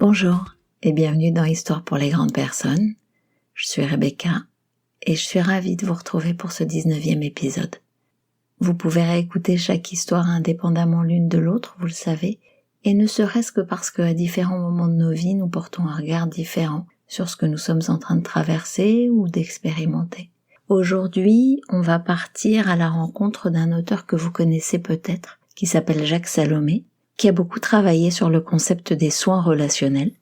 Bonjour et bienvenue dans Histoire pour les grandes personnes. Je suis Rebecca et je suis ravie de vous retrouver pour ce 19e épisode. Vous pouvez réécouter chaque histoire indépendamment l'une de l'autre, vous le savez, et ne serait-ce que parce qu'à différents moments de nos vies, nous portons un regard différent sur ce que nous sommes en train de traverser ou d'expérimenter. Aujourd'hui, on va partir à la rencontre d'un auteur que vous connaissez peut-être, qui s'appelle Jacques Salomé, qui a beaucoup travaillé sur le concept des soins relationnels.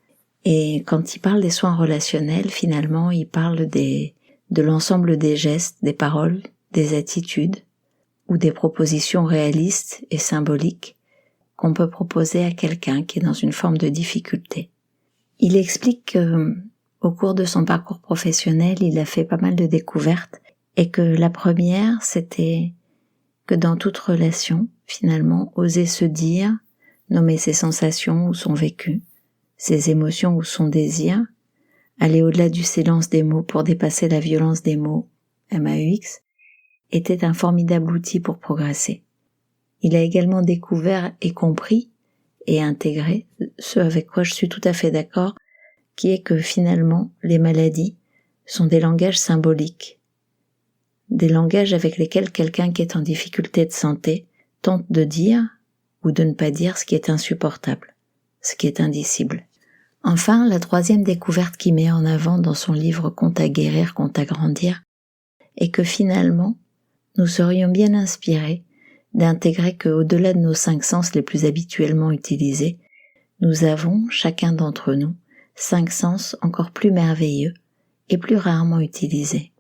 Et quand il parle des soins relationnels, finalement, il parle de l'ensemble des gestes, des paroles, des attitudes ou des propositions réalistes et symboliques qu'on peut proposer à quelqu'un qui est dans une forme de difficulté. Il explique que, au cours de son parcours professionnel, il a fait pas mal de découvertes et que la première, c'était que dans toute relation, finalement, oser se dire, nommer ses sensations ou son vécu, ses émotions ou son désir, aller au-delà du silence des mots pour dépasser la violence des mots, MAUX, était un formidable outil pour progresser. Il a également découvert et compris et intégré ce avec quoi je suis tout à fait d'accord, qui est que finalement, les maladies sont des langages symboliques, des langages avec lesquels quelqu'un qui est en difficulté de santé tente de dire ou de ne pas dire ce qui est insupportable, ce qui est indicible. Enfin, la troisième découverte qu'il met en avant dans son livre « Compte à guérir, compte à grandir » est que finalement, nous serions bien inspirés d'intégrer qu'au-delà de nos 5 sens les plus habituellement utilisés, nous avons, chacun d'entre nous, 5 sens encore plus merveilleux et plus rarement utilisés.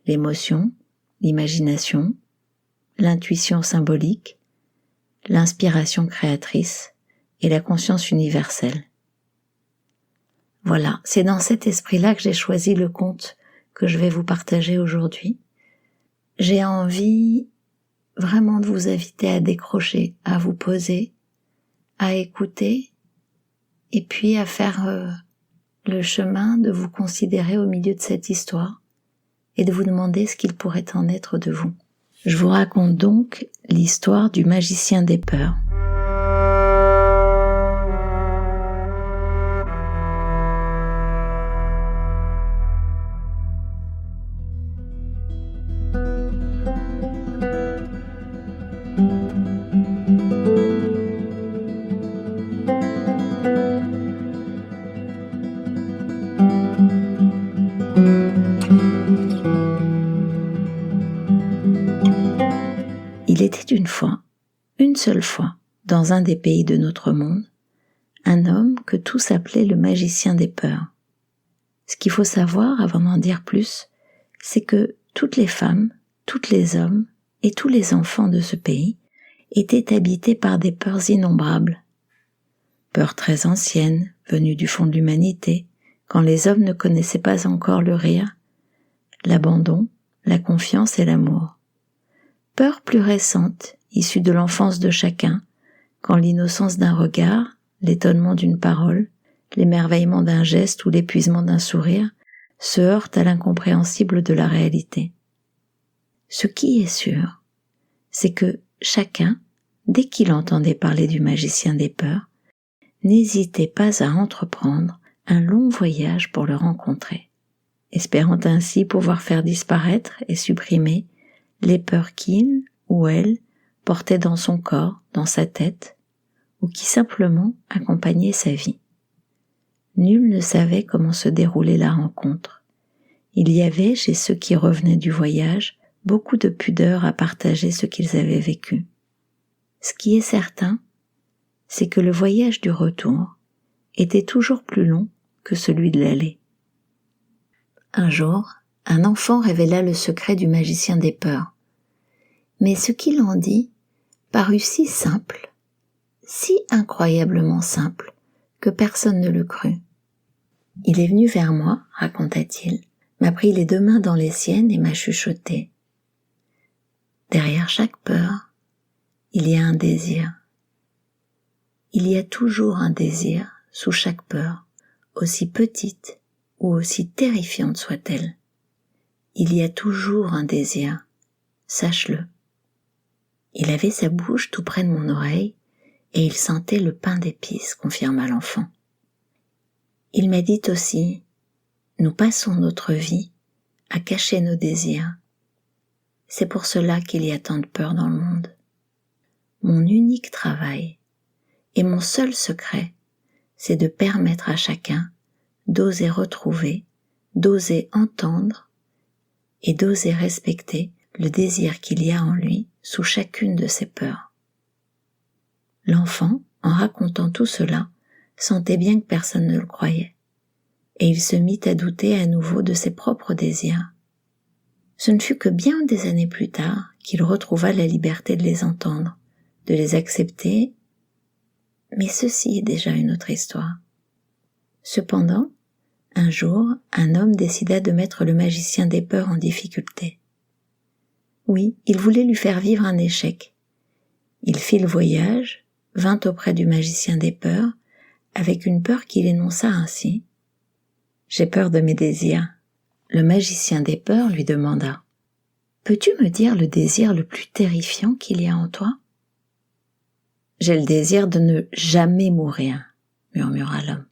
L'émotion, l'imagination, l'intuition symbolique, l'inspiration créatrice et la conscience universelle. Voilà, c'est dans cet esprit-là que j'ai choisi le conte que je vais vous partager aujourd'hui. J'ai envie vraiment de vous inviter à décrocher, à vous poser, à écouter et puis à faire le chemin de vous considérer au milieu de cette histoire et de vous demander ce qu'il pourrait en être de vous. Je vous raconte donc l'histoire du magicien des peurs. Il était une seule fois, dans un des pays de notre monde, un homme que tous appelaient le magicien des peurs. Ce qu'il faut savoir, avant d'en dire plus, c'est que toutes les femmes, tous les hommes et tous les enfants de ce pays étaient habités par des peurs innombrables. Peurs très anciennes, venues du fond de l'humanité, quand les hommes ne connaissaient pas encore le rire, l'abandon, la confiance et l'amour. Peurs plus récentes, issues de l'enfance de chacun, quand l'innocence d'un regard, l'étonnement d'une parole, l'émerveillement d'un geste ou l'épuisement d'un sourire se heurtent à l'incompréhensible de la réalité. Ce qui est sûr, c'est que chacun, dès qu'il entendait parler du magicien des peurs, n'hésitait pas à entreprendre un long voyage pour le rencontrer, espérant ainsi pouvoir faire disparaître et supprimer les peurs qu'il ou elle portait dans son corps, dans sa tête, ou qui simplement accompagnaient sa vie. Nul ne savait comment se déroulait la rencontre. Il y avait, chez ceux qui revenaient du voyage, beaucoup de pudeur à partager ce qu'ils avaient vécu. Ce qui est certain, c'est que le voyage du retour était toujours plus long que celui de l'aller. Un jour, un enfant révéla le secret du magicien des peurs. Mais ce qu'il en dit parut si simple, si incroyablement simple, que personne ne le crut. Il est venu vers moi, raconta-t-il, m'a pris les 2 mains dans les siennes et m'a chuchoté. Derrière chaque peur, il y a un désir. Il y a toujours un désir sous chaque peur, aussi petite ou aussi terrifiante soit-elle. Il y a toujours un désir, sache-le. Il avait sa bouche tout près de mon oreille et il sentait le pain d'épices, confirma l'enfant. Il médite aussi, nous passons notre vie à cacher nos désirs. C'est pour cela qu'il y a tant de peur dans le monde. Mon unique travail et mon seul secret, c'est de permettre à chacun d'oser retrouver, d'oser entendre et d'oser respecter le désir qu'il y a en lui sous chacune de ses peurs. L'enfant, en racontant tout cela, sentait bien que personne ne le croyait, et il se mit à douter à nouveau de ses propres désirs. Ce ne fut que bien des années plus tard qu'il retrouva la liberté de les entendre, de les accepter, mais ceci est déjà une autre histoire. Cependant, un jour, un homme décida de mettre le magicien des peurs en difficulté. Oui, il voulait lui faire vivre un échec. Il fit le voyage, vint auprès du magicien des peurs, avec une peur qu'il énonça ainsi. « J'ai peur de mes désirs. » Le magicien des peurs lui demanda. « Peux-tu me dire le désir le plus terrifiant qu'il y a en toi ?»« J'ai le désir de ne jamais mourir, » murmura l'homme.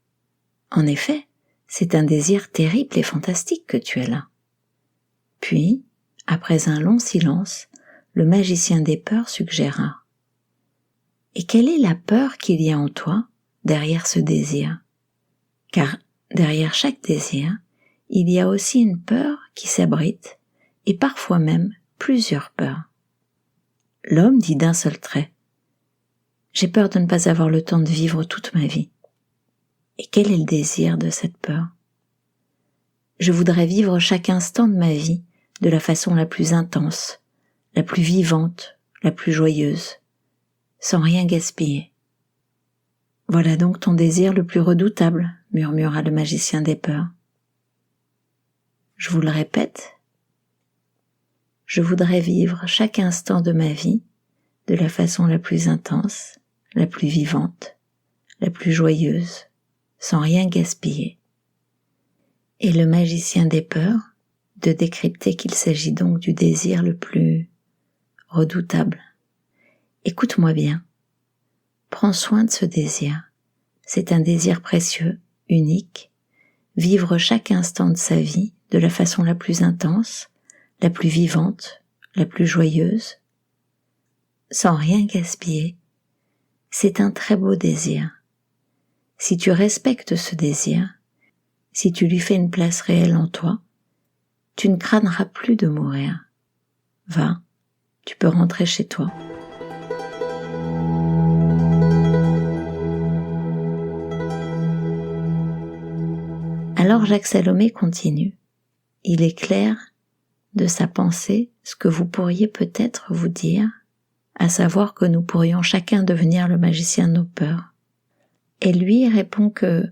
« En effet, c'est un désir terrible et fantastique que tu as là. » Puis, après un long silence, le magicien des peurs suggéra. « Et quelle est la peur qu'il y a en toi derrière ce désir ? Car derrière chaque désir, il y a aussi une peur qui s'abrite, et parfois même plusieurs peurs. » L'homme dit d'un seul trait. « J'ai peur de ne pas avoir le temps de vivre toute ma vie. » Et quel est le désir de cette peur ? Je voudrais vivre chaque instant de ma vie de la façon la plus intense, la plus vivante, la plus joyeuse, sans rien gaspiller. Voilà donc ton désir le plus redoutable, murmura le magicien des peurs. Je vous le répète, je voudrais vivre chaque instant de ma vie de la façon la plus intense, la plus vivante, la plus joyeuse, sans rien gaspiller. Et le magicien des peurs, de décrypter qu'il s'agit donc du désir le plus redoutable. Écoute-moi bien. Prends soin de ce désir. C'est un désir précieux, unique. Vivre chaque instant de sa vie de la façon la plus intense, la plus vivante, la plus joyeuse, sans rien gaspiller. C'est un très beau désir. Si tu respectes ce désir, si tu lui fais une place réelle en toi, tu ne craindras plus de mourir. Va, tu peux rentrer chez toi. Alors Jacques Salomé continue. Il est clair de sa pensée ce que vous pourriez peut-être vous dire, à savoir que nous pourrions chacun devenir le magicien de nos peurs. Et lui répond que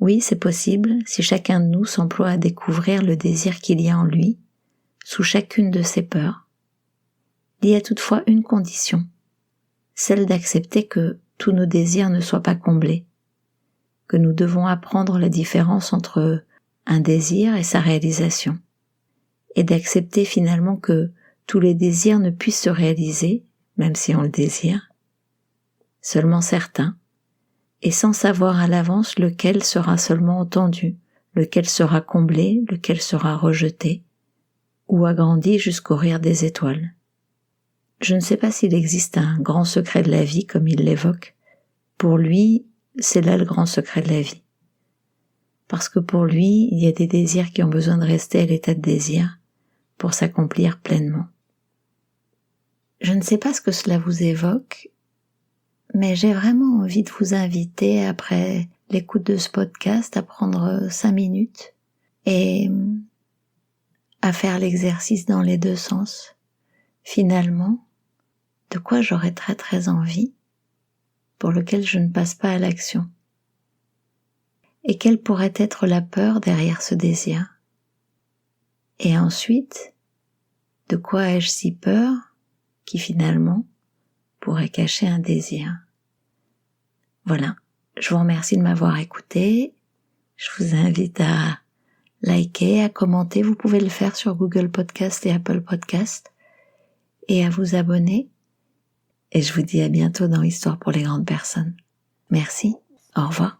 oui, c'est possible si chacun de nous s'emploie à découvrir le désir qu'il y a en lui, sous chacune de ses peurs. Il y a toutefois une condition, celle d'accepter que tous nos désirs ne soient pas comblés, que nous devons apprendre la différence entre un désir et sa réalisation, et d'accepter finalement que tous les désirs ne puissent se réaliser, même si on le désire, seulement certains, et sans savoir à l'avance lequel sera seulement entendu, lequel sera comblé, lequel sera rejeté, ou agrandi jusqu'au rire des étoiles. Je ne sais pas s'il existe un grand secret de la vie comme il l'évoque. Pour lui, c'est là le grand secret de la vie. Parce que pour lui, il y a des désirs qui ont besoin de rester à l'état de désir pour s'accomplir pleinement. Je ne sais pas ce que cela vous évoque, mais j'ai vraiment envie de vous inviter, après l'écoute de ce podcast, à prendre 5 minutes et à faire l'exercice dans les deux sens. Finalement, de quoi j'aurais très très envie, pour lequel je ne passe pas à l'action. Et quelle pourrait être la peur derrière ce désir ? Et ensuite, de quoi ai-je si peur qui finalement pourrait cacher un désir. Voilà, je vous remercie de m'avoir écouté. Je vous invite à liker, à commenter. Vous pouvez le faire sur Google Podcast et Apple Podcast. Et à vous abonner. Et je vous dis à bientôt dans Histoire pour les grandes personnes. Merci, au revoir.